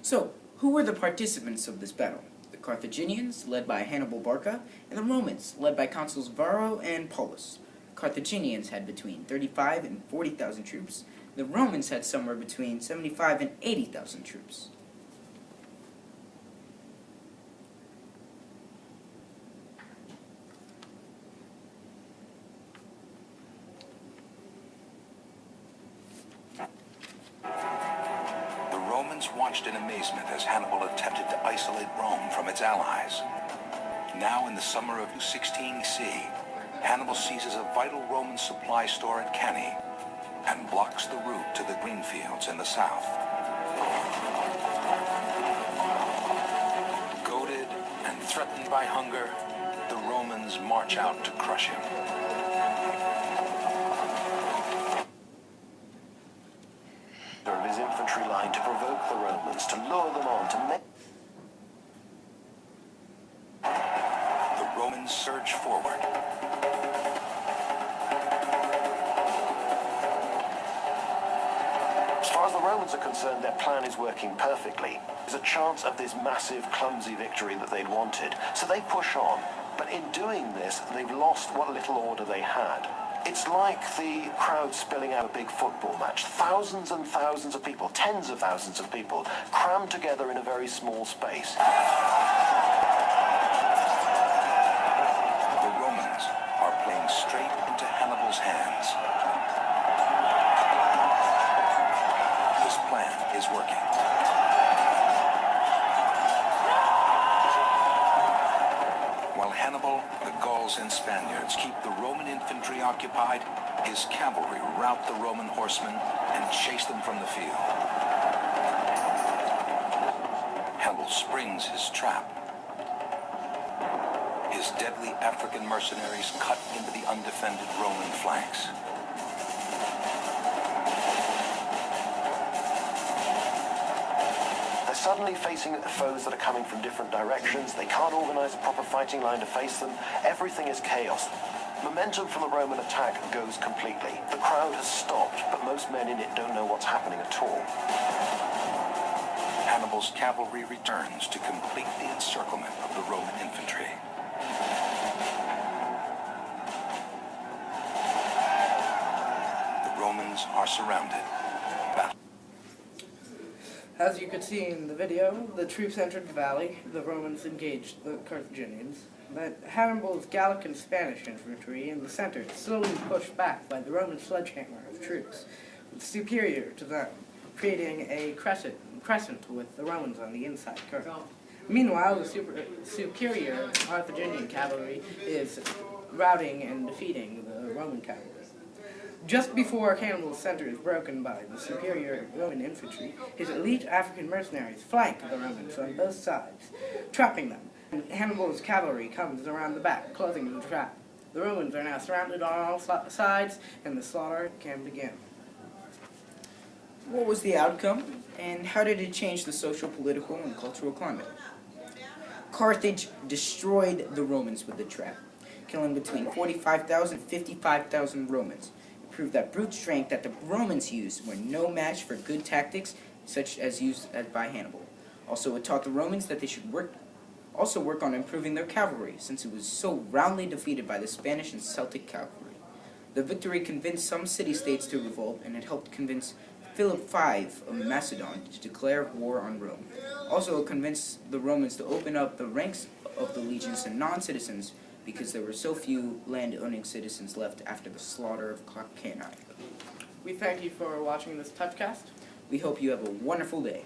So, who were the participants of this battle? The Carthaginians, led by Hannibal Barca, and the Romans, led by consuls Varro and Paulus. Carthaginians had between 35 and 40,000 troops. The Romans had somewhere between 75 and 80,000 troops. The Romans watched in amazement as Hannibal attempted to isolate Rome from its allies. Now in the summer of 16 C, Hannibal seizes a vital Roman supply store at Cannae and blocks the route to the green fields in the south. Goaded and threatened by hunger, the Romans march out to crush him. Of his infantry line to provoke the Romans, to lure them on, to make... The Romans surge forward. As far as the Romans are concerned, their plan is working perfectly. There's a chance of this massive, clumsy victory that they'd wanted. So they push on. But in doing this, they've lost what little order they had. It's like the crowd spilling out a big football match. Thousands and thousands of people, tens of thousands of people, crammed together in a very small space. The Romans are playing straight into Hannibal's hands. This plan is working. While Hannibal, the Gauls, and Spaniards keep the Roman infantry occupied, his cavalry rout the Roman horsemen and chase them from the field. Hannibal springs his trap. His deadly African mercenaries cut into the undefended Roman flanks. Suddenly facing foes that are coming from different directions. They can't organize a proper fighting line to face them. Everything is chaos. Momentum from the Roman attack goes completely. The crowd has stopped, but most men in it don't know what's happening at all. Hannibal's cavalry returns to complete the encirclement of the Roman infantry. The Romans are surrounded. As you could see in the video, the troops entered the valley, the Romans engaged the Carthaginians, but Hannibal's Gallic and Spanish infantry in the center slowly pushed back by the Roman sledgehammer of troops, superior to them, creating a crescent with the Romans on the inside curve. Meanwhile, the superior Carthaginian cavalry is routing and defeating the Roman cavalry. Just before Hannibal's center is broken by the superior Roman infantry, his elite African mercenaries flank the Romans on both sides, trapping them. And Hannibal's cavalry comes around the back, closing the trap. The Romans are now surrounded on all sides, and the slaughter can begin. What was the outcome, and how did it change the social, political, and cultural climate? Carthage destroyed the Romans with the trap, killing between 45,000 and 55,000 Romans. Proved that brute strength that the Romans used were no match for good tactics such as used by Hannibal. Also, it taught the Romans that they should work on improving their cavalry, since it was so roundly defeated by the Spanish and Celtic cavalry. The victory convinced some city-states to revolt, and it helped convince Philip V of Macedon to declare war on Rome. Also, it convinced the Romans to open up the ranks of the legions to non-citizens, because there were so few land-owning citizens left after the slaughter of cannae. We thank you for watching this Touchcast. We hope you have a wonderful day.